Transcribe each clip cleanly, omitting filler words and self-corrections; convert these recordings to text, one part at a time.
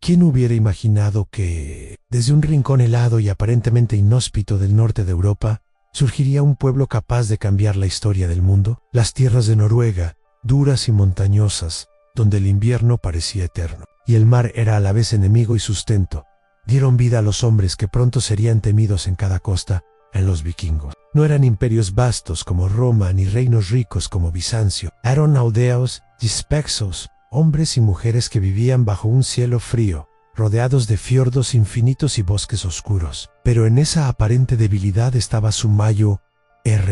¿Quién hubiera imaginado que, desde un rincón helado y aparentemente inhóspito del norte de Europa, surgiría un pueblo capaz de cambiar la historia del mundo? Las tierras de Noruega, duras y montañosas, donde el invierno parecía eterno, y el mar era a la vez enemigo y sustento, dieron vida a los hombres que pronto serían temidos en cada costa, en los vikingos. No eran imperios vastos como Roma ni reinos ricos como Bizancio. Eran aldeos dispersos, hombres y mujeres que vivían bajo un cielo frío, rodeados de fiordos infinitos y bosques oscuros. Pero en esa aparente debilidad estaba su mayor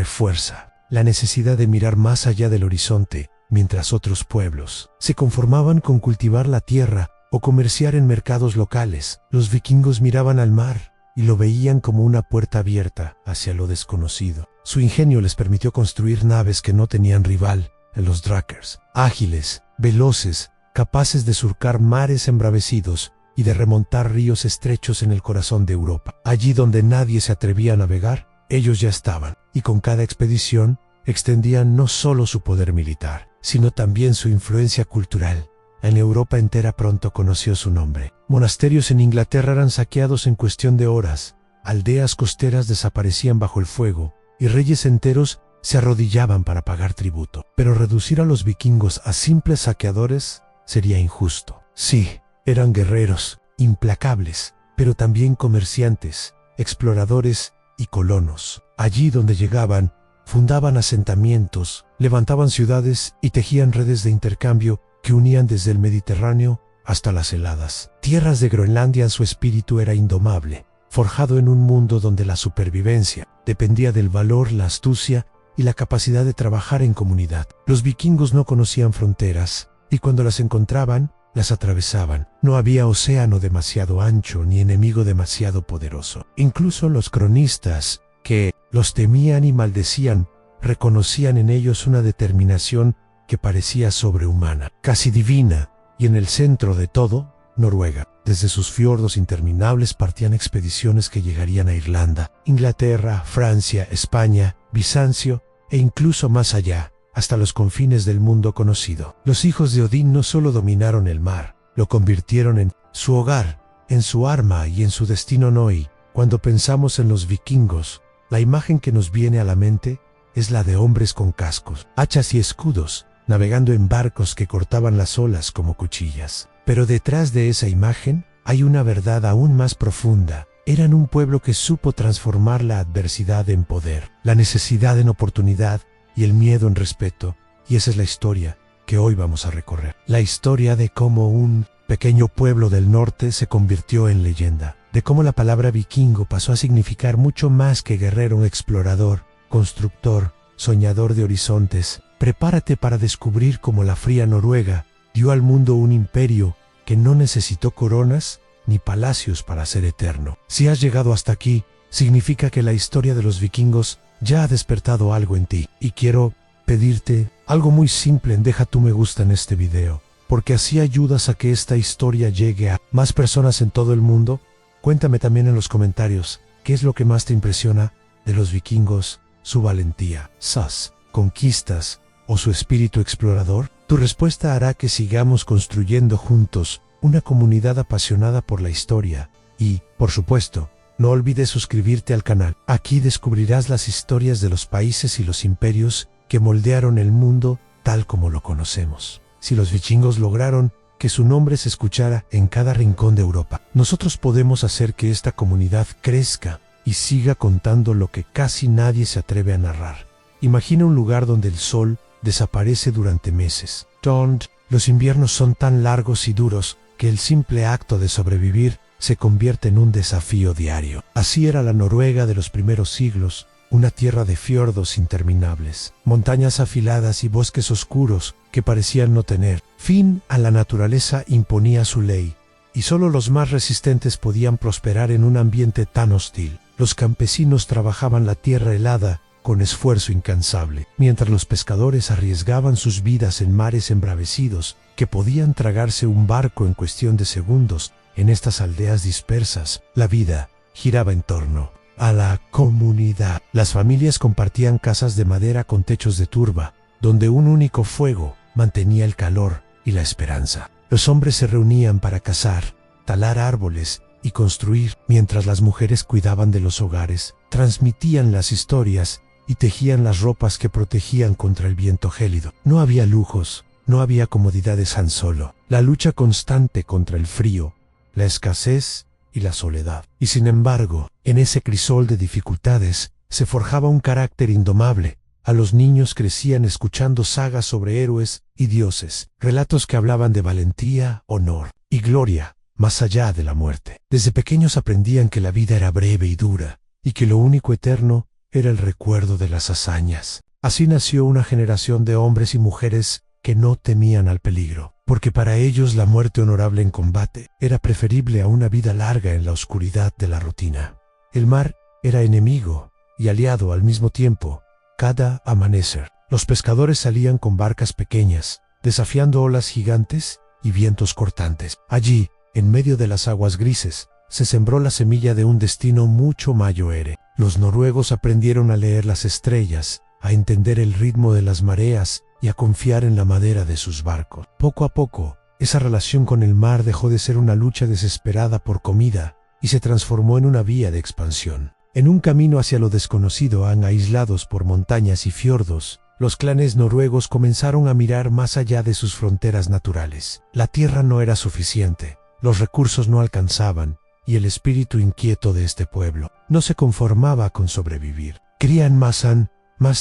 fuerza, la necesidad de mirar más allá del horizonte, mientras otros pueblos se conformaban con cultivar la tierra o comerciar en mercados locales. Los vikingos miraban al mar y lo veían como una puerta abierta hacia lo desconocido. Su ingenio les permitió construir naves que no tenían rival en los drakers, ágiles, veloces, capaces de surcar mares embravecidos y de remontar ríos estrechos en el corazón de Europa. Allí donde nadie se atrevía a navegar, ellos ya estaban, y con cada expedición extendían no solo su poder militar, sino también su influencia cultural. En Europa entera pronto conoció su nombre. Monasterios en Inglaterra eran saqueados en cuestión de horas, aldeas costeras desaparecían bajo el fuego, y reyes enteros se arrodillaban para pagar tributo. Pero reducir a los vikingos a simples saqueadores sería injusto. Sí, eran guerreros, implacables, pero también comerciantes, exploradores y colonos. Allí donde llegaban, fundaban asentamientos, levantaban ciudades y tejían redes de intercambio que unían desde el Mediterráneo hasta las heladas tierras de Groenlandia. Su espíritu era indomable, forjado en un mundo donde la supervivencia dependía del valor, la astucia y la capacidad de trabajar en comunidad. Los vikingos no conocían fronteras, y cuando las encontraban, las atravesaban. No había océano demasiado ancho ni enemigo demasiado poderoso. Incluso los cronistas, que los temían y maldecían, reconocían en ellos una determinación que parecía sobrehumana, casi divina. Y en el centro de todo, Noruega. Desde sus fiordos interminables partían expediciones que llegarían a Irlanda, Inglaterra, Francia, España, Bizancio e incluso más allá, hasta los confines del mundo conocido. Los hijos de Odín no solo dominaron el mar, lo convirtieron en su hogar, en su arma y en su destino. Hoy, cuando pensamos en los vikingos, la imagen que nos viene a la mente es la de hombres con cascos, hachas y escudos, navegando en barcos que cortaban las olas como cuchillas. Pero detrás de esa imagen hay una verdad aún más profunda. Eran un pueblo que supo transformar la adversidad en poder, la necesidad en oportunidad y el miedo en respeto. Y esa es la historia que hoy vamos a recorrer. La historia de cómo un pequeño pueblo del norte se convirtió en leyenda. De cómo la palabra vikingo pasó a significar mucho más que guerrero, explorador, constructor, soñador de horizontes. Prepárate para descubrir cómo la fría Noruega dio al mundo un imperio que no necesitó coronas ni palacios para ser eterno. Si has llegado hasta aquí, significa que la historia de los vikingos ya ha despertado algo en ti. Y quiero pedirte algo muy simple: deja tu me gusta en este video, porque así ayudas a que esta historia llegue a más personas en todo el mundo. Cuéntame también en los comentarios qué es lo que más te impresiona de los vikingos, su valentía, sus conquistas o su espíritu explorador. Tu respuesta hará que sigamos construyendo juntos una comunidad apasionada por la historia. Y, por supuesto, no olvides suscribirte al canal. Aquí descubrirás las historias de los países y los imperios que moldearon el mundo tal como lo conocemos. Si los vikingos lograron que su nombre se escuchara en cada rincón de Europa, nosotros podemos hacer que esta comunidad crezca y siga contando lo que casi nadie se atreve a narrar. Imagina un lugar donde el sol desaparece durante meses, donde los inviernos son tan largos y duros que el simple acto de sobrevivir se convierte en un desafío diario. Así era la Noruega de los primeros siglos, una tierra de fiordos interminables, montañas afiladas y bosques oscuros que parecían no tener fin. A la naturaleza imponía su ley, y solo los más resistentes podían prosperar en un ambiente tan hostil. Los campesinos trabajaban la tierra helada con esfuerzo incansable, mientras los pescadores arriesgaban sus vidas en mares embravecidos que podían tragarse un barco en cuestión de segundos. En estas aldeas dispersas, la vida giraba en torno a la comunidad. Las familias compartían casas de madera con techos de turba, donde un único fuego mantenía el calor y la esperanza. Los hombres se reunían para cazar, talar árboles y construir, mientras las mujeres cuidaban de los hogares, transmitían las historias y tejían las ropas que protegían contra el viento gélido. No había lujos, no había comodidades solo, la lucha constante contra el frío, la escasez y la soledad. Y sin embargo, en ese crisol de dificultades se forjaba un carácter indomable. A los niños crecían escuchando sagas sobre héroes y dioses, relatos que hablaban de valentía, honor y gloria, más allá de la muerte. Desde pequeños aprendían que la vida era breve y dura, y que lo único eterno era el recuerdo de las hazañas. Así nació una generación de hombres y mujeres que no temían al peligro, porque para ellos la muerte honorable en combate era preferible a una vida larga en la oscuridad de la rutina. El mar era enemigo y aliado al mismo tiempo. Cada amanecer, los pescadores salían con barcas pequeñas, desafiando olas gigantes y vientos cortantes. Allí, en medio de las aguas grises, se sembró la semilla de un destino mucho mayor. Los noruegos aprendieron a leer las estrellas, a entender el ritmo de las mareas y a confiar en la madera de sus barcos. Poco a poco, esa relación con el mar dejó de ser una lucha desesperada por comida y se transformó en una vía de expansión. En un camino hacia lo desconocido, aislados por montañas y fiordos, los clanes noruegos comenzaron a mirar más allá de sus fronteras naturales. La tierra no era suficiente, los recursos no alcanzaban, y el espíritu inquieto de este pueblo no se conformaba con sobrevivir. Querían más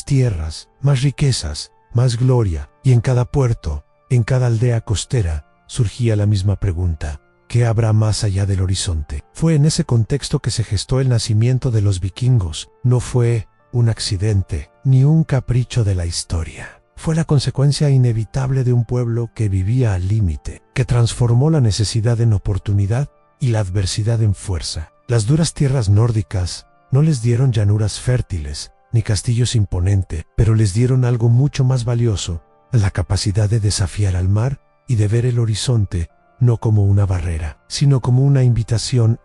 tierras, más riquezas, más gloria, y en cada puerto, en cada aldea costera, surgía la misma pregunta: ¿qué habrá más allá del horizonte? Fue en ese contexto que se gestó el nacimiento de los vikingos. No fue un accidente, ni un capricho de la historia. Fue la consecuencia inevitable de un pueblo que vivía al límite, que transformó la necesidad en oportunidad y la adversidad en fuerza. Las duras tierras nórdicas no les dieron llanuras fértiles, ni castillos imponentes, pero les dieron algo mucho más valioso: la capacidad de desafiar al mar y de ver el horizonte no como una barrera, sino como una invitación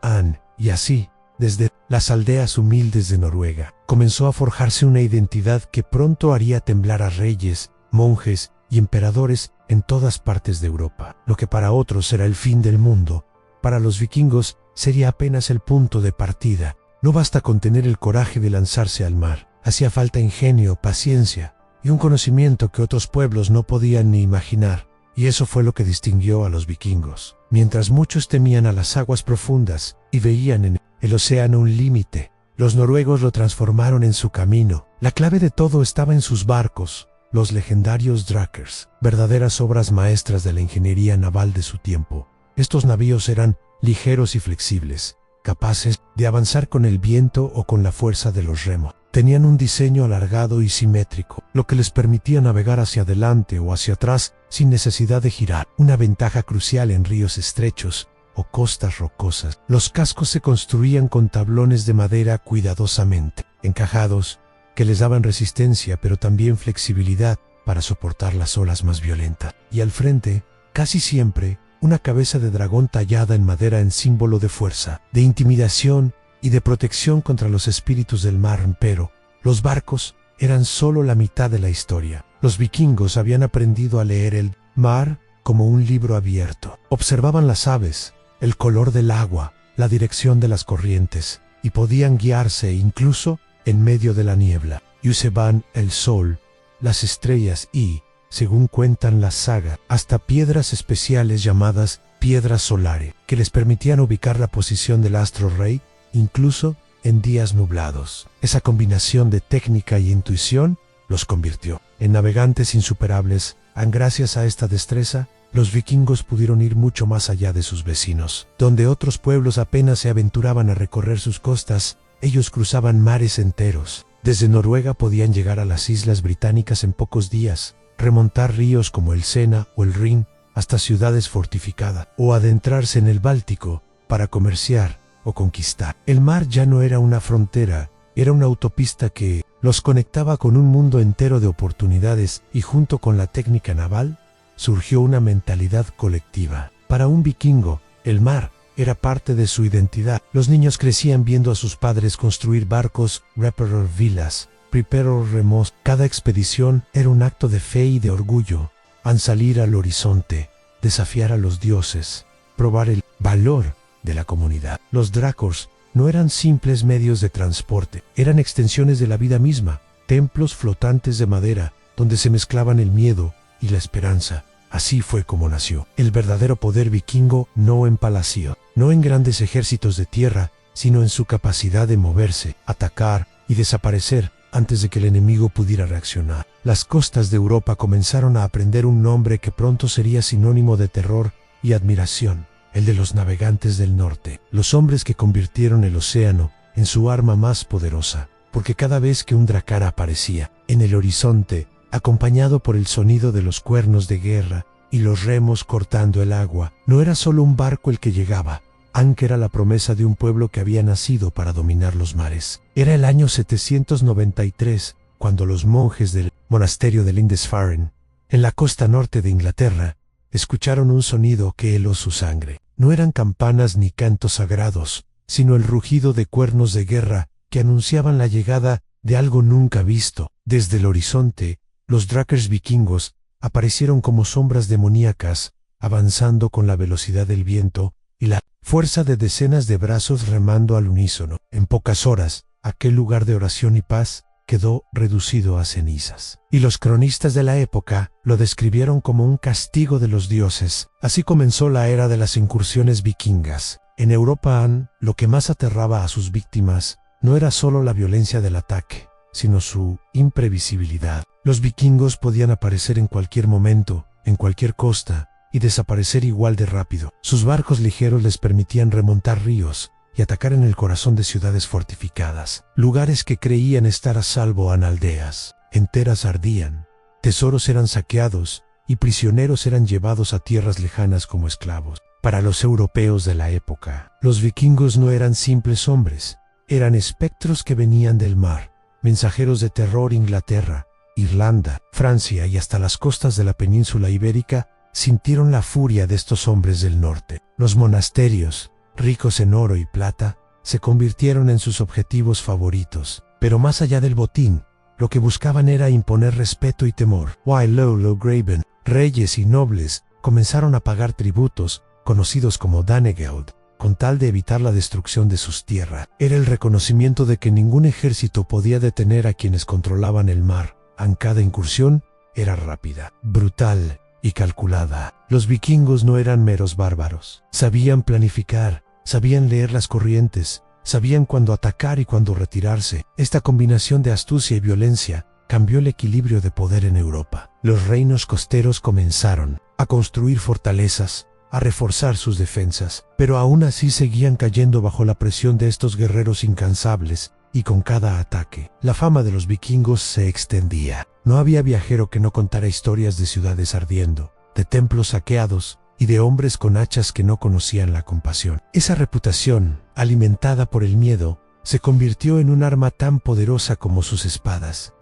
y así, desde las aldeas humildes de Noruega, comenzó a forjarse una identidad que pronto haría temblar a reyes, monjes y emperadores en todas partes de Europa. Lo que para otros era el fin del mundo, para los vikingos sería apenas el punto de partida. No basta con tener el coraje de lanzarse al mar, hacía falta ingenio, paciencia y un conocimiento que otros pueblos no podían ni imaginar. Y eso fue lo que distinguió a los vikingos. Mientras muchos temían a las aguas profundas y veían en el océano un límite, los noruegos lo transformaron en su camino. La clave de todo estaba en sus barcos, los legendarios drakers, verdaderas obras maestras de la ingeniería naval de su tiempo. Estos navíos eran ligeros y flexibles, capaces de avanzar con el viento o con la fuerza de los remos. Tenían un diseño alargado y simétrico, lo que les permitía navegar hacia adelante o hacia atrás sin necesidad de girar, una ventaja crucial en ríos estrechos o costas rocosas. Los cascos se construían con tablones de madera cuidadosamente encajados, que les daban resistencia pero también flexibilidad para soportar las olas más violentas. Y al frente, casi siempre, una cabeza de dragón tallada en madera en símbolo de fuerza, de intimidación y de protección contra los espíritus del mar. Pero los barcos eran solo la mitad de la historia. Los vikingos habían aprendido a leer el mar como un libro abierto. Observaban las aves, el color del agua, la dirección de las corrientes, y podían guiarse incluso en medio de la niebla. Y usaban el sol, las estrellas y, según cuentan las sagas, hasta piedras especiales llamadas piedras solares, que les permitían ubicar la posición del astro rey incluso en días nublados. Esa combinación de técnica y intuición los convirtió en navegantes insuperables. Gracias a esta destreza, los vikingos pudieron ir mucho más allá de sus vecinos. Donde otros pueblos apenas se aventuraban a recorrer sus costas, ellos cruzaban mares enteros. Desde Noruega podían llegar a las islas británicas en pocos días, remontar ríos como el Sena o el Rin hasta ciudades fortificadas, o adentrarse en el Báltico para comerciar o conquistar. El mar ya no era una frontera, era una autopista que los conectaba con un mundo entero de oportunidades, y junto con la técnica naval, surgió una mentalidad colectiva. Para un vikingo, el mar era parte de su identidad. Los niños crecían viendo a sus padres construir barcos, reparar vilas, preparar remos. Cada expedición era un acto de fe y de orgullo. Al salir al horizonte, desafiar a los dioses, probar el valor de la comunidad. Los Drakors no eran simples medios de transporte, eran extensiones de la vida misma, templos flotantes de madera donde se mezclaban el miedo y la esperanza. Así fue como nació el verdadero poder vikingo, no en palacio, no en grandes ejércitos de tierra, sino en su capacidad de moverse, atacar y desaparecer antes de que el enemigo pudiera reaccionar. Las costas de Europa comenzaron a aprender un nombre que pronto sería sinónimo de terror y admiración, el de los navegantes del norte, los hombres que convirtieron el océano en su arma más poderosa, porque cada vez que un dracar aparecía en el horizonte, acompañado por el sonido de los cuernos de guerra y los remos cortando el agua, no era solo un barco el que llegaba. Ankh era la promesa de un pueblo que había nacido para dominar los mares. Era el año 793, cuando los monjes del monasterio de Lindisfarne, en la costa norte de Inglaterra, escucharon un sonido que heló su sangre. No eran campanas ni cantos sagrados, sino el rugido de cuernos de guerra que anunciaban la llegada de algo nunca visto. Desde el horizonte, los Drakars vikingos aparecieron como sombras demoníacas, avanzando con la velocidad del viento y la fuerza de decenas de brazos remando al unísono. En pocas horas, aquel lugar de oración y paz quedó reducido a cenizas. Y los cronistas de la época lo describieron como un castigo de los dioses. Así comenzó la era de las incursiones vikingas. En Europa, lo que más aterraba a sus víctimas no era solo la violencia del ataque, sino su imprevisibilidad. Los vikingos podían aparecer en cualquier momento, en cualquier costa, y desaparecer igual de rápido. Sus barcos ligeros les permitían remontar ríos y atacar en el corazón de ciudades fortificadas. Lugares que creían estar a salvo en aldeas enteras ardían, tesoros eran saqueados y prisioneros eran llevados a tierras lejanas como esclavos. Para los europeos de la época, los vikingos no eran simples hombres, eran espectros que venían del mar, mensajeros de terror. Inglaterra, Irlanda, Francia y hasta las costas de la península ibérica sintieron la furia de estos hombres del norte. Los monasterios, ricos en oro y plata, se convirtieron en sus objetivos favoritos. Pero más allá del botín, lo que buscaban era imponer respeto y temor. Lograven, reyes y nobles comenzaron a pagar tributos, conocidos como Danegeld, con tal de evitar la destrucción de sus tierras. Era el reconocimiento de que ningún ejército podía detener a quienes controlaban el mar. Cada incursión era rápida, brutal y calculada. Los vikingos no eran meros bárbaros. Sabían planificar, sabían leer las corrientes, sabían cuándo atacar y cuándo retirarse. Esta combinación de astucia y violencia cambió el equilibrio de poder en Europa. Los reinos costeros comenzaron a construir fortalezas, a reforzar sus defensas, pero aún así seguían cayendo bajo la presión de estos guerreros incansables, y con cada ataque, la fama de los vikingos se extendía. No había viajero que no contara historias de ciudades ardiendo, de templos saqueados y de hombres con hachas que no conocían la compasión. Esa reputación, alimentada por el miedo, se convirtió en un arma tan poderosa como sus espadas.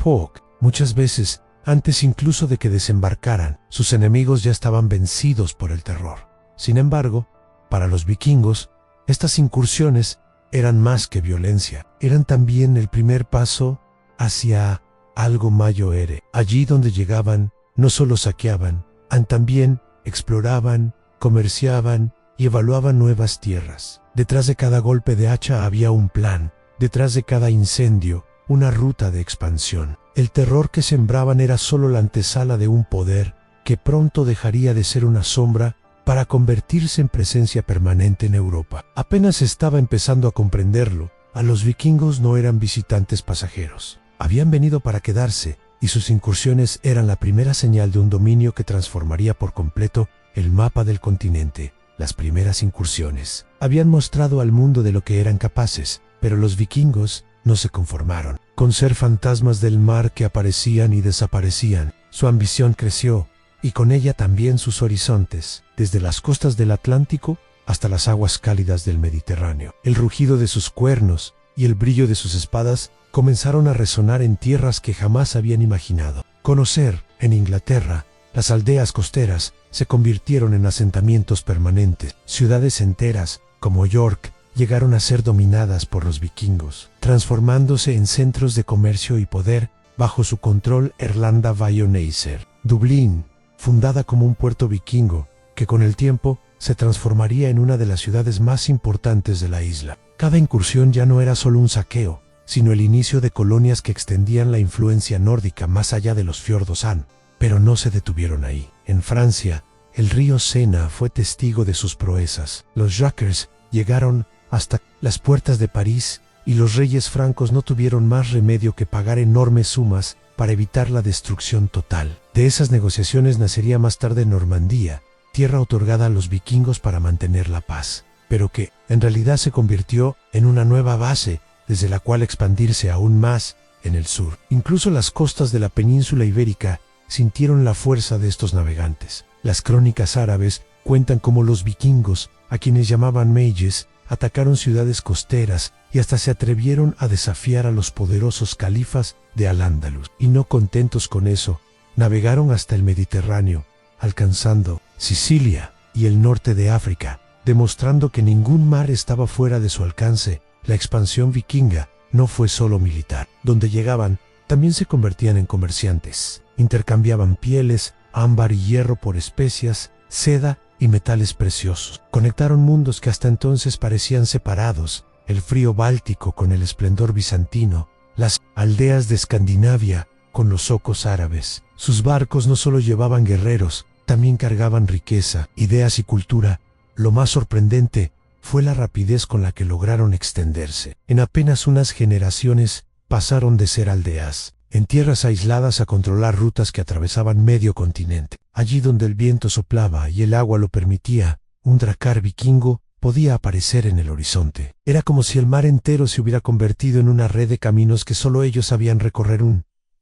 Muchas veces, antes incluso de que desembarcaran, sus enemigos ya estaban vencidos por el terror. Sin embargo, para los vikingos, estas incursiones eran más que violencia, eran también el primer paso hacia algo mayor. Allí donde llegaban, no solo saqueaban, también exploraban, comerciaban y evaluaban nuevas tierras. Detrás de cada golpe de hacha había un plan, detrás de cada incendio, una ruta de expansión. El terror que sembraban era solo la antesala de un poder que pronto dejaría de ser una sombra para convertirse en presencia permanente en Europa. Apenas estaba empezando a comprenderlo, a los vikingos no eran visitantes pasajeros. Habían venido para quedarse, y sus incursiones eran la primera señal de un dominio que transformaría por completo el mapa del continente. Las primeras incursiones habían mostrado al mundo de lo que eran capaces, pero los vikingos no se conformaron con ser fantasmas del mar que aparecían y desaparecían. Su ambición creció, y con ella también sus horizontes, desde las costas del Atlántico hasta las aguas cálidas del Mediterráneo. El rugido de sus cuernos y el brillo de sus espadas comenzaron a resonar en tierras que jamás habían imaginado. Conocer, en Inglaterra, las aldeas costeras se convirtieron en asentamientos permanentes. Ciudades enteras, como York, llegaron a ser dominadas por los vikingos, transformándose en centros de comercio y poder bajo su control. Irlanda Bayonneser, Dublín, fundada como un puerto vikingo, que con el tiempo se transformaría en una de las ciudades más importantes de la isla. Cada incursión ya no era solo un saqueo, sino el inicio de colonias que extendían la influencia nórdica más allá de los fiordos Han. Pero no se detuvieron ahí. En Francia, el río Sena fue testigo de sus proezas. Los Jacques llegaron hasta las puertas de París y los reyes francos no tuvieron más remedio que pagar enormes sumas para evitar la destrucción total. De esas negociaciones nacería más tarde Normandía, tierra otorgada a los vikingos para mantener la paz, pero que en realidad se convirtió en una nueva base desde la cual expandirse aún más en el sur. Incluso las costas de la península ibérica sintieron la fuerza de estos navegantes. Las crónicas árabes cuentan cómo los vikingos, a quienes llamaban mages, atacaron ciudades costeras y hasta se atrevieron a desafiar a los poderosos califas de Al-Ándalus. Y no contentos con eso, navegaron hasta el Mediterráneo, alcanzando Sicilia y el norte de África, demostrando que ningún mar estaba fuera de su alcance. La expansión vikinga no fue solo militar. Donde llegaban, también se convertían en comerciantes. Intercambiaban pieles, ámbar y hierro por especias, seda y metales preciosos. Conectaron mundos que hasta entonces parecían separados, el frío báltico con el esplendor bizantino, las aldeas de Escandinavia con los zocos árabes. Sus barcos no solo llevaban guerreros, también cargaban riqueza, ideas y cultura. Lo más sorprendente fue la rapidez con la que lograron extenderse. En apenas unas generaciones pasaron de ser aldeas en tierras aisladas a controlar rutas que atravesaban medio continente. Allí donde el viento soplaba y el agua lo permitía, un drakkar vikingo podía aparecer en el horizonte. Era como si el mar entero se hubiera convertido en una red de caminos que solo ellos sabían recorrer.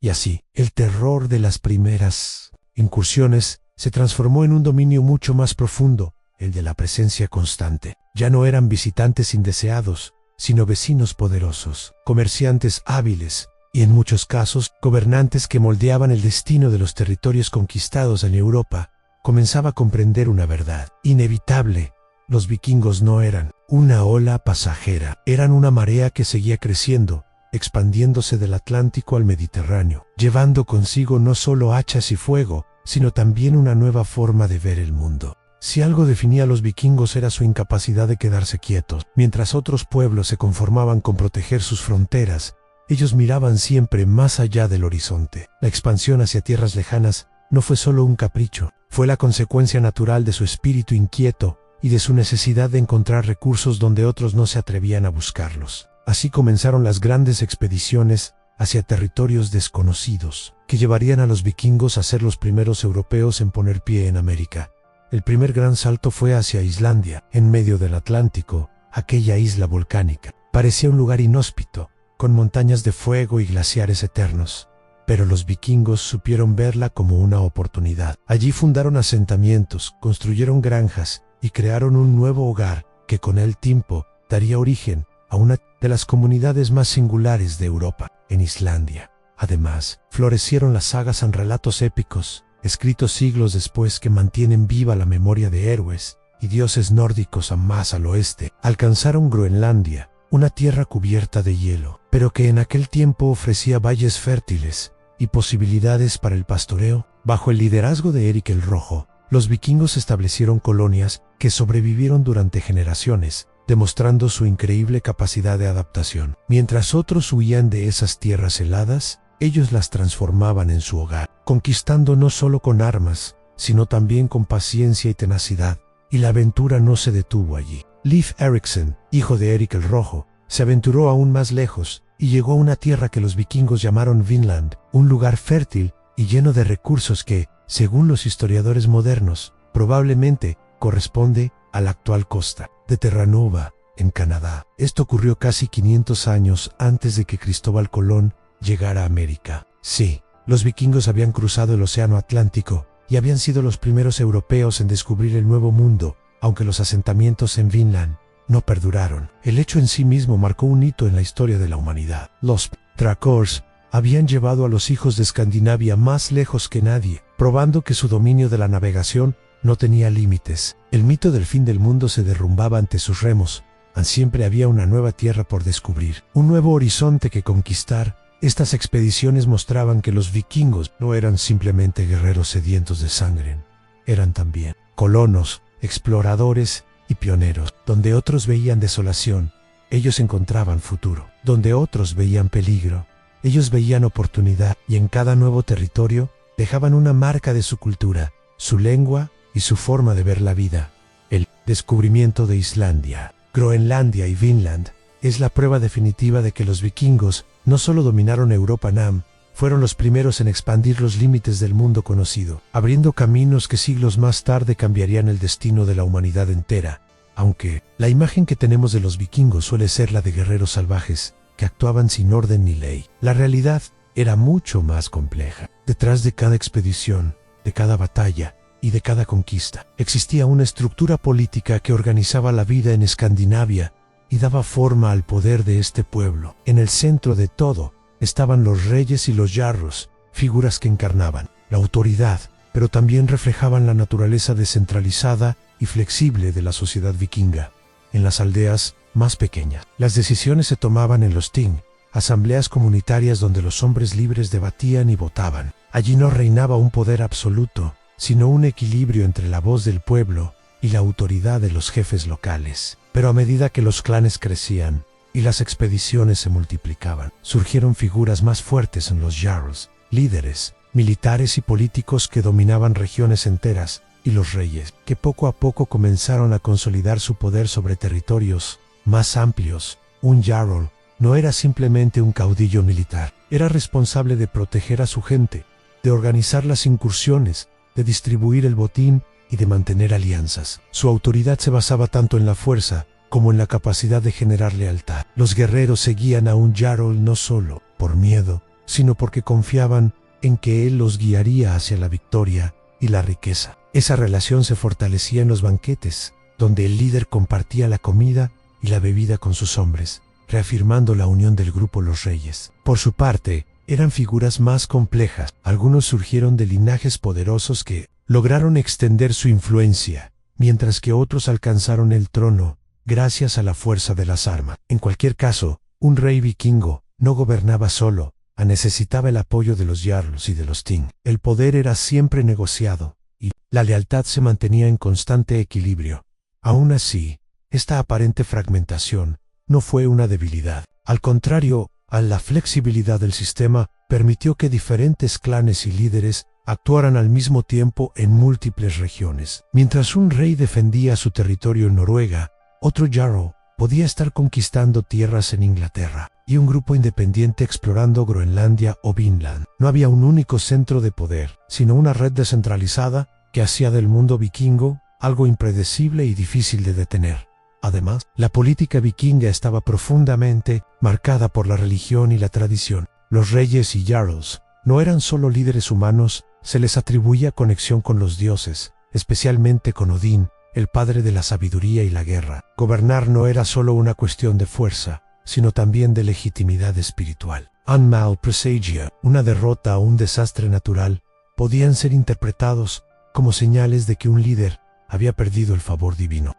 Y así, el terror de las primeras incursiones se transformó en un dominio mucho más profundo, el de la presencia constante. Ya no eran visitantes indeseados, sino vecinos poderosos, comerciantes hábiles, y en muchos casos, gobernantes que moldeaban el destino de los territorios conquistados en Europa. Comenzaba a comprender una verdad inevitable. Los vikingos no eran una ola pasajera, eran una marea que seguía creciendo, expandiéndose del Atlántico al Mediterráneo, llevando consigo no solo hachas y fuego, sino también una nueva forma de ver el mundo. Si algo definía a los vikingos era su incapacidad de quedarse quietos. Mientras otros pueblos se conformaban con proteger sus fronteras, ellos miraban siempre más allá del horizonte. La expansión hacia tierras lejanas no fue solo un capricho, fue la consecuencia natural de su espíritu inquieto y de su necesidad de encontrar recursos donde otros no se atrevían a buscarlos. Así comenzaron las grandes expediciones hacia territorios desconocidos, que llevarían a los vikingos a ser los primeros europeos en poner pie en América. El primer gran salto fue hacia Islandia, en medio del Atlántico, aquella isla volcánica. Parecía un lugar inhóspito, con montañas de fuego y glaciares eternos. Pero los vikingos supieron verla como una oportunidad. Allí fundaron asentamientos, construyeron granjas y crearon un nuevo hogar que con el tiempo daría origen a una de las comunidades más singulares de Europa, en Islandia. Además, florecieron las sagas en relatos épicos, escritos siglos después, que mantienen viva la memoria de héroes y dioses nórdicos más al oeste. Alcanzaron Groenlandia, una tierra cubierta de hielo, pero que en aquel tiempo ofrecía valles fértiles y posibilidades para el pastoreo. Bajo el liderazgo de Eric el Rojo, los vikingos establecieron colonias que sobrevivieron durante generaciones, demostrando su increíble capacidad de adaptación. Mientras otros huían de esas tierras heladas, ellos las transformaban en su hogar, conquistando no solo con armas, sino también con paciencia y tenacidad. Y la aventura no se detuvo allí. Leif Erikson, hijo de Eric el Rojo, se aventuró aún más lejos y llegó a una tierra que los vikingos llamaron Vinland, un lugar fértil y lleno de recursos que, según los historiadores modernos, probablemente corresponde a la actual costa de Terranova, en Canadá. Esto ocurrió casi 500 años antes de que Cristóbal Colón llegara a América. Sí, los vikingos habían cruzado el océano Atlántico y habían sido los primeros europeos en descubrir el Nuevo Mundo, aunque los asentamientos en Vinland no perduraron. El hecho en sí mismo marcó un hito en la historia de la humanidad. Los Thracors habían llevado a los hijos de Escandinavia más lejos que nadie, probando que su dominio de la navegación no tenía límites. El mito del fin del mundo se derrumbaba ante sus remos. Siempre había una nueva tierra por descubrir, un nuevo horizonte que conquistar. Estas expediciones mostraban que los vikingos no eran simplemente guerreros sedientos de sangre, eran también colonos exploradores y pioneros. Donde otros veían desolación, ellos encontraban futuro. Donde otros veían peligro, ellos veían oportunidad, y en cada nuevo territorio dejaban una marca de su cultura, su lengua y su forma de ver la vida. El descubrimiento de Islandia, Groenlandia y Vinland es la prueba definitiva de que los vikingos no solo dominaron Europa Nam, fueron los primeros en expandir los límites del mundo conocido, abriendo caminos que siglos más tarde cambiarían el destino de la humanidad entera. Aunque la imagen que tenemos de los vikingos suele ser la de guerreros salvajes que actuaban sin orden ni ley, la realidad era mucho más compleja. Detrás de cada expedición, de cada batalla y de cada conquista, existía una estructura política que organizaba la vida en Escandinavia y daba forma al poder de este pueblo. En el centro de todo estaban los reyes y los jarls, figuras que encarnaban la autoridad, pero también reflejaban la naturaleza descentralizada y flexible de la sociedad vikinga. En las aldeas más pequeñas, las decisiones se tomaban en los ting, asambleas comunitarias donde los hombres libres debatían y votaban. Allí no reinaba un poder absoluto, sino un equilibrio entre la voz del pueblo y la autoridad de los jefes locales. Pero a medida que los clanes crecían y las expediciones se multiplicaban, surgieron figuras más fuertes en los jarls, líderes, militares y políticos que dominaban regiones enteras, y los reyes, que poco a poco comenzaron a consolidar su poder sobre territorios más amplios. Un jarl no era simplemente un caudillo militar, era responsable de proteger a su gente, de organizar las incursiones, de distribuir el botín y de mantener alianzas. Su autoridad se basaba tanto en la fuerza como en la capacidad de generar lealtad. Los guerreros seguían a un jarl no solo por miedo, sino porque confiaban en que él los guiaría hacia la victoria y la riqueza. Esa relación se fortalecía en los banquetes, donde el líder compartía la comida y la bebida con sus hombres, reafirmando la unión del grupo. Los reyes, por su parte, eran figuras más complejas. Algunos surgieron de linajes poderosos que lograron extender su influencia, mientras que otros alcanzaron el trono gracias a la fuerza de las armas. En cualquier caso, un rey vikingo no gobernaba solo, necesitaba el apoyo de los jarls y de los ting. El poder era siempre negociado, y la lealtad se mantenía en constante equilibrio. Aún así, esta aparente fragmentación no fue una debilidad. Al contrario, la flexibilidad del sistema permitió que diferentes clanes y líderes actuaran al mismo tiempo en múltiples regiones. Mientras un rey defendía su territorio en Noruega, otro jarl podía estar conquistando tierras en Inglaterra, y un grupo independiente explorando Groenlandia o Vinland. No había un único centro de poder, sino una red descentralizada que hacía del mundo vikingo algo impredecible y difícil de detener. Además, la política vikinga estaba profundamente marcada por la religión y la tradición. Los reyes y jarls no eran solo líderes humanos, se les atribuía conexión con los dioses, especialmente con Odín, el padre de la sabiduría y la guerra. Gobernar no era solo una cuestión de fuerza, sino también de legitimidad espiritual. Un mal presagia, una derrota o un desastre natural, podían ser interpretados como señales de que un líder había perdido el favor divino.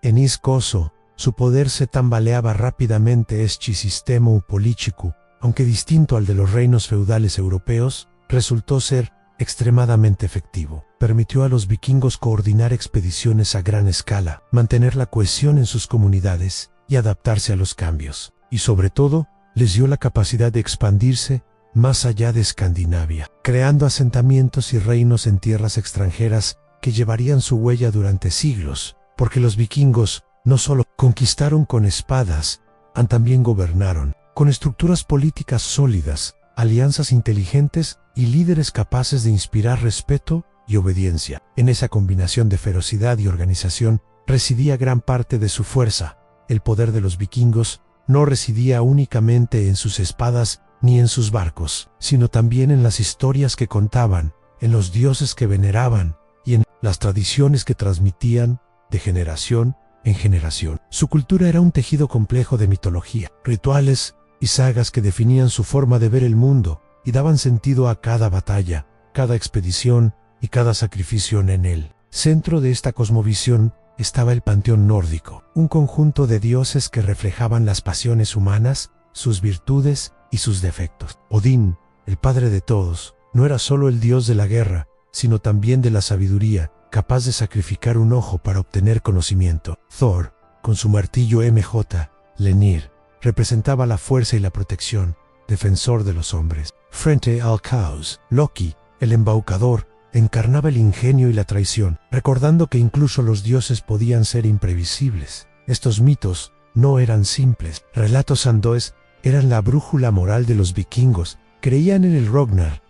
En Iscoso, su poder se tambaleaba rápidamente. Este sistema político, aunque distinto al de los reinos feudales europeos, resultó ser extremadamente efectivo. Permitió a los vikingos coordinar expediciones a gran escala, mantener la cohesión en sus comunidades y adaptarse a los cambios. Y sobre todo, les dio la capacidad de expandirse más allá de Escandinavia, creando asentamientos y reinos en tierras extranjeras que llevarían su huella durante siglos, porque los vikingos no solo conquistaron con espadas, también gobernaron, con estructuras políticas sólidas, alianzas inteligentes y líderes capaces de inspirar respeto y obediencia. En esa combinación de ferocidad y organización residía gran parte de su fuerza. El poder de los vikingos no residía únicamente en sus espadas ni en sus barcos, sino también en las historias que contaban, en los dioses que veneraban y en las tradiciones que transmitían de generación en generación. Su cultura era un tejido complejo de mitología, rituales y sagas que definían su forma de ver el mundo y daban sentido a cada batalla, cada expedición y cada sacrificio. En el centro de esta cosmovisión estaba el panteón nórdico, un conjunto de dioses que reflejaban las pasiones humanas, sus virtudes y sus defectos. Odín, el padre de todos, no era solo el dios de la guerra, sino también de la sabiduría capaz de sacrificar un ojo para obtener conocimiento. Thor, con su martillo MJ, Lenir, representaba la fuerza y la protección, defensor de los hombres. Frente al caos, Loki, el embaucador, encarnaba el ingenio y la traición, recordando que incluso los dioses podían ser imprevisibles. Estos mitos no eran simples. Relatos andoes eran la brújula moral de los vikingos. Creían en el Ragnar,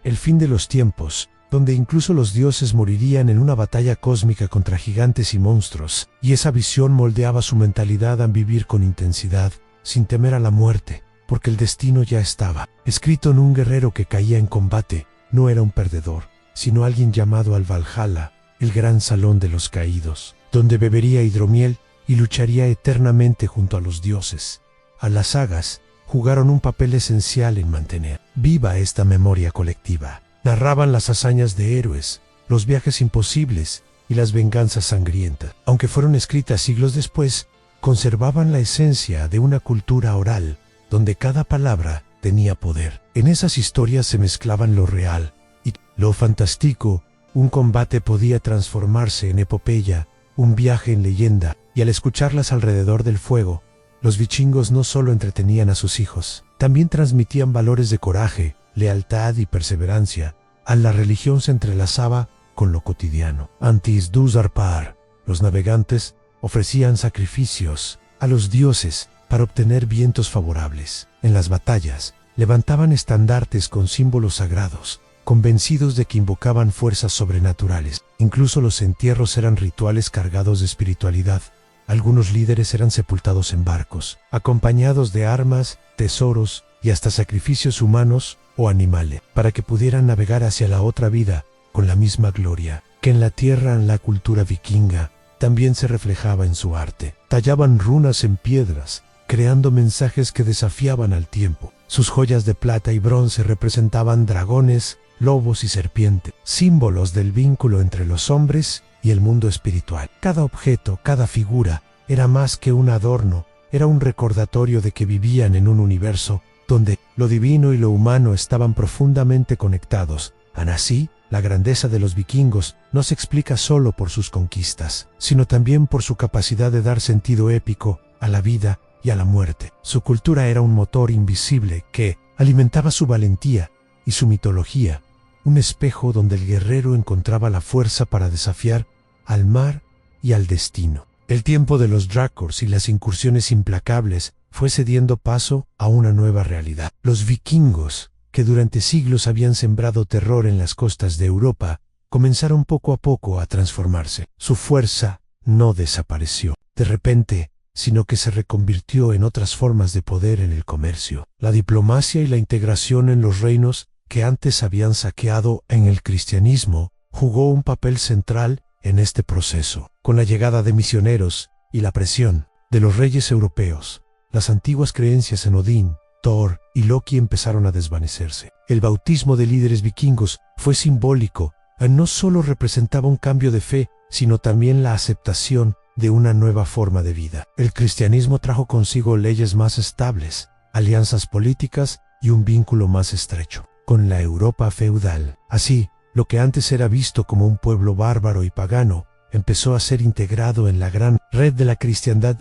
el fin de los tiempos, donde incluso los dioses morirían en una batalla cósmica contra gigantes y monstruos, y esa visión moldeaba su mentalidad a vivir con intensidad, sin temer a la muerte, porque el destino ya estaba escrito en un guerrero que caía en combate. No era un perdedor, sino alguien llamado al Valhalla, el gran salón de los caídos, donde bebería hidromiel y lucharía eternamente junto a los dioses. A las sagas jugaron un papel esencial en mantener viva esta memoria colectiva. Narraban las hazañas de héroes, los viajes imposibles y las venganzas sangrientas. Aunque fueron escritas siglos después, conservaban la esencia de una cultura oral, donde cada palabra tenía poder. En esas historias se mezclaban lo real y lo fantástico. Un combate podía transformarse en epopeya, un viaje en leyenda, y al escucharlas alrededor del fuego, los vikingos no solo entretenían a sus hijos, también transmitían valores de coraje, lealtad y perseverancia. A la religión se entrelazaba con lo cotidiano. Antes de zarpar, los navegantes ofrecían sacrificios a los dioses para obtener vientos favorables. En las batallas, levantaban estandartes con símbolos sagrados, convencidos de que invocaban fuerzas sobrenaturales. Incluso los entierros eran rituales cargados de espiritualidad. Algunos líderes eran sepultados en barcos, acompañados de armas, tesoros y hasta sacrificios humanos o animales, para que pudieran navegar hacia la otra vida con la misma gloria que en la tierra. En la cultura vikinga también se reflejaba en su arte. Tallaban runas en piedras, creando mensajes que desafiaban al tiempo. Sus joyas de plata y bronce representaban dragones, lobos y serpientes, símbolos del vínculo entre los hombres y el mundo espiritual. Cada objeto, cada figura, era más que un adorno, era un recordatorio de que vivían en un universo donde lo divino y lo humano estaban profundamente conectados. Aun así, la grandeza de los vikingos no se explica solo por sus conquistas, sino también por su capacidad de dar sentido épico a la vida y a la muerte. Su cultura era un motor invisible que alimentaba su valentía y su mitología, un espejo donde el guerrero encontraba la fuerza para desafiar al mar y al destino. El tiempo de los Drakors y las incursiones implacables fue cediendo paso a una nueva realidad. Los vikingos, que durante siglos habían sembrado terror en las costas de Europa, comenzaron poco a poco a transformarse. Su fuerza no desapareció de repente, sino que se reconvirtió en otras formas de poder en el comercio, la diplomacia y la integración en los reinos que antes habían saqueado. En el cristianismo jugó un papel central en este proceso. Con la llegada de misioneros y la presión de los reyes europeos, las antiguas creencias en Odín, Thor y Loki empezaron a desvanecerse. El bautismo de líderes vikingos fue simbólico. No solo representaba un cambio de fe, sino también la aceptación de una nueva forma de vida. El cristianismo trajo consigo leyes más estables, alianzas políticas y un vínculo más estrecho con la Europa feudal. Así, lo que antes era visto como un pueblo bárbaro y pagano, empezó a ser integrado en la gran red de la cristiandad.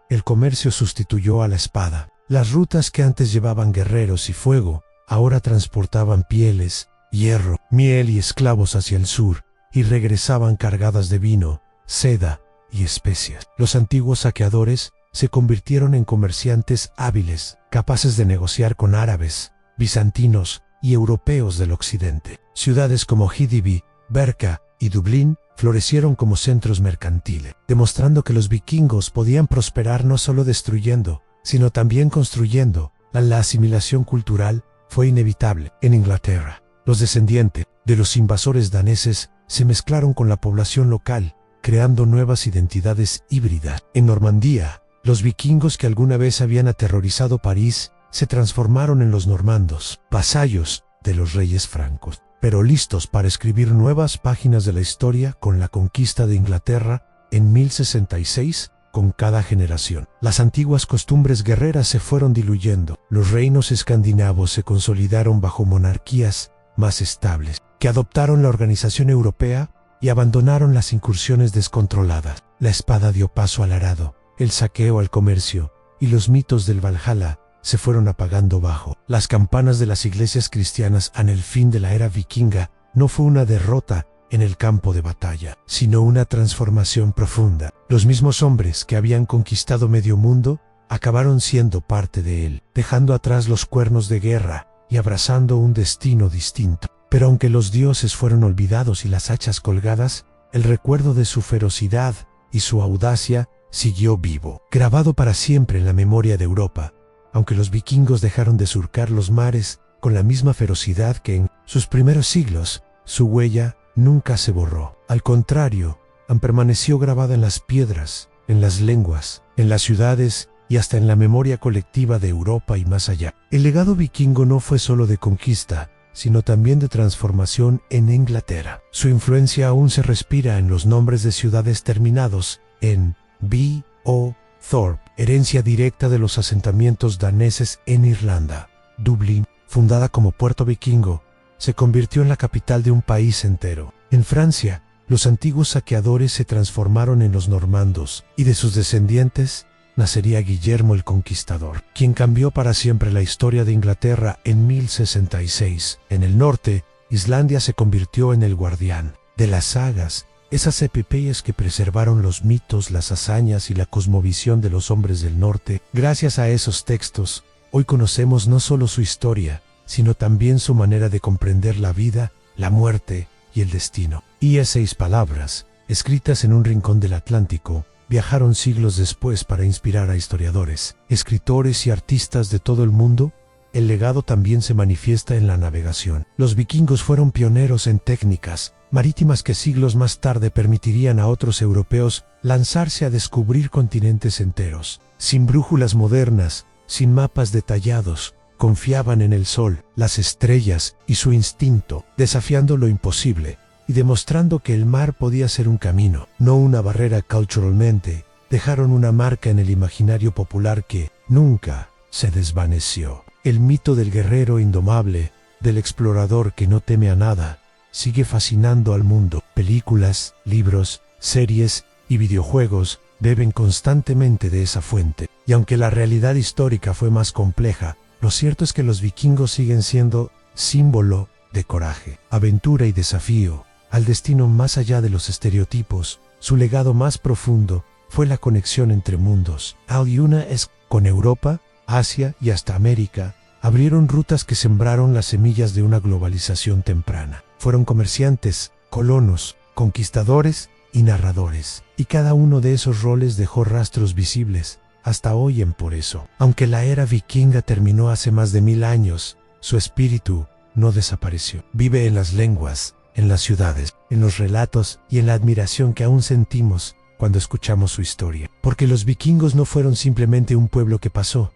El comercio sustituyó a la espada. Las rutas que antes llevaban guerreros y fuego, ahora transportaban pieles, hierro, miel y esclavos hacia el sur, y regresaban cargadas de vino, seda y especias. Los antiguos saqueadores se convirtieron en comerciantes hábiles, capaces de negociar con árabes, bizantinos y europeos del occidente. Ciudades como Hidibi, Berka y Dublín florecieron como centros mercantiles, demostrando que los vikingos podían prosperar no solo destruyendo, sino también construyendo. La asimilación cultural fue inevitable. En Inglaterra, los descendientes de los invasores daneses se mezclaron con la población local, creando nuevas identidades híbridas. En Normandía, los vikingos que alguna vez habían aterrorizado París se transformaron en los normandos, vasallos de los reyes francos, pero listos para escribir nuevas páginas de la historia. Con la conquista de Inglaterra en 1066, con cada generación, las antiguas costumbres guerreras se fueron diluyendo. Los reinos escandinavos se consolidaron bajo monarquías más estables, que adoptaron la organización europea y abandonaron las incursiones descontroladas. La espada dio paso al arado, el saqueo al comercio, y los mitos del Valhalla se fueron apagando bajo las campanas de las iglesias cristianas. En el fin de la era vikinga no fue una derrota en el campo de batalla, sino una transformación profunda. Los mismos hombres que habían conquistado medio mundo acabaron siendo parte de él, dejando atrás los cuernos de guerra y abrazando un destino distinto. Pero aunque los dioses fueron olvidados y las hachas colgadas, el recuerdo de su ferocidad y su audacia siguió vivo, grabado para siempre en la memoria de Europa. Aunque los vikingos dejaron de surcar los mares con la misma ferocidad que en sus primeros siglos, su huella nunca se borró. Al contrario, permaneció grabada en las piedras, en las lenguas, en las ciudades y hasta en la memoria colectiva de Europa y más allá. El legado vikingo no fue solo de conquista, sino también de transformación en Inglaterra. Su influencia aún se respira en los nombres de ciudades terminados en B.O. Thorpe, herencia directa de los asentamientos daneses en Irlanda. Dublín, fundada como puerto vikingo, se convirtió en la capital de un país entero. En Francia, los antiguos saqueadores se transformaron en los normandos, y de sus descendientes nacería Guillermo el Conquistador, quien cambió para siempre la historia de Inglaterra en 1066. En el norte, Islandia se convirtió en el guardián de las sagas, esas epopeyas que preservaron los mitos, las hazañas y la cosmovisión de los hombres del norte. Gracias a esos textos, hoy conocemos no solo su historia, sino también su manera de comprender la vida, la muerte y el destino. Y esas 6 palabras, escritas en un rincón del Atlántico, viajaron siglos después para inspirar a historiadores, escritores y artistas de todo el mundo. El legado también se manifiesta en la navegación. Los vikingos fueron pioneros en técnicas marítimas que siglos más tarde permitirían a otros europeos lanzarse a descubrir continentes enteros. Sin brújulas modernas, sin mapas detallados, confiaban en el sol, las estrellas y su instinto, desafiando lo imposible y demostrando que el mar podía ser un camino, no una barrera. Culturalmente, dejaron una marca en el imaginario popular que nunca se desvaneció. El mito del guerrero indomable, del explorador que no teme a nada, sigue fascinando al mundo. Películas, libros, series y videojuegos beben constantemente de esa fuente. Y aunque la realidad histórica fue más compleja, lo cierto es que los vikingos siguen siendo símbolo de coraje, aventura y desafío al destino más allá de los estereotipos. Su legado más profundo fue la conexión entre mundos. Al-Una es con Europa, Asia y hasta América. Abrieron rutas que sembraron las semillas de una globalización temprana. Fueron comerciantes, colonos, conquistadores y narradores. Y cada uno de esos roles dejó rastros visibles hasta hoy por eso. Aunque la era vikinga terminó hace más de 1000 años, su espíritu no desapareció. Vive en las lenguas, en las ciudades, en los relatos y en la admiración que aún sentimos cuando escuchamos su historia. Porque los vikingos no fueron simplemente un pueblo que pasó,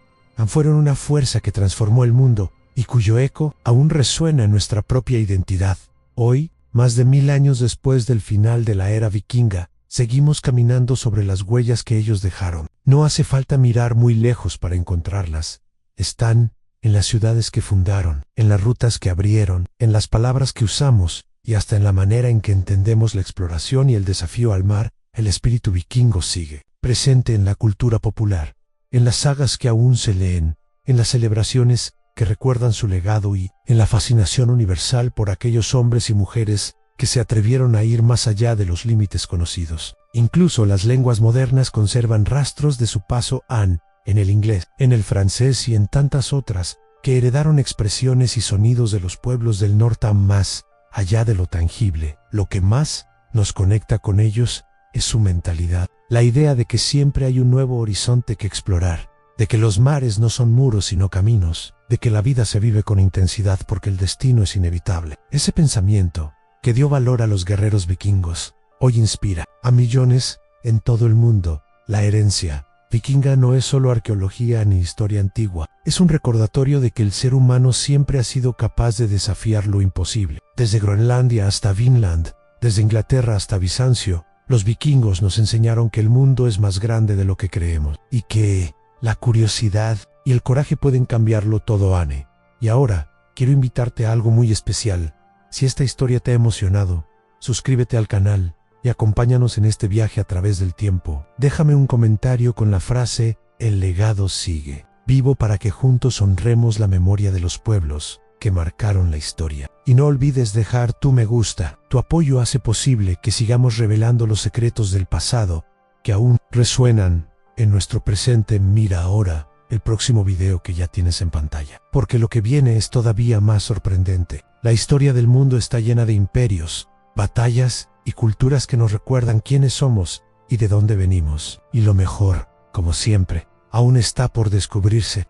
fueron una fuerza que transformó el mundo y cuyo eco aún resuena en nuestra propia identidad. Hoy, más de 1000 años después del final de la era vikinga, seguimos caminando sobre las huellas que ellos dejaron. No hace falta mirar muy lejos para encontrarlas. Están en las ciudades que fundaron, en las rutas que abrieron, en las palabras que usamos y hasta en la manera en que entendemos la exploración y el desafío al mar. El espíritu vikingo sigue presente en la cultura popular, en las sagas que aún se leen, en las celebraciones que recuerdan su legado y en la fascinación universal por aquellos hombres y mujeres que se atrevieron a ir más allá de los límites conocidos. Incluso las lenguas modernas conservan rastros de su paso en el inglés, en el francés y en tantas otras que heredaron expresiones y sonidos de los pueblos del norte más allá de lo tangible. Lo que más nos conecta con ellos es su mentalidad, la idea de que siempre hay un nuevo horizonte que explorar, de que los mares no son muros sino caminos, de que la vida se vive con intensidad porque el destino es inevitable. Ese pensamiento, que dio valor a los guerreros vikingos, hoy inspira a millones en todo el mundo. La herencia vikinga no es solo arqueología ni historia antigua, es un recordatorio de que el ser humano siempre ha sido capaz de desafiar lo imposible. Desde Groenlandia hasta Vinland, desde Inglaterra hasta Bizancio, los vikingos nos enseñaron que el mundo es más grande de lo que creemos y que la curiosidad y el coraje pueden cambiarlo todo. Y ahora, quiero invitarte a algo muy especial. Si esta historia te ha emocionado, suscríbete al canal y acompáñanos en este viaje a través del tiempo. Déjame un comentario con la frase "El legado sigue vivo" para que juntos honremos la memoria de los pueblos que marcaron la historia. Y no olvides dejar tu me gusta. Tu apoyo hace posible que sigamos revelando los secretos del pasado que aún resuenan en nuestro presente. Mira ahora el próximo video que ya tienes en pantalla, porque lo que viene es todavía más sorprendente. La historia del mundo está llena de imperios, batallas y culturas que nos recuerdan quiénes somos y de dónde venimos. Y lo mejor, como siempre, aún está por descubrirse.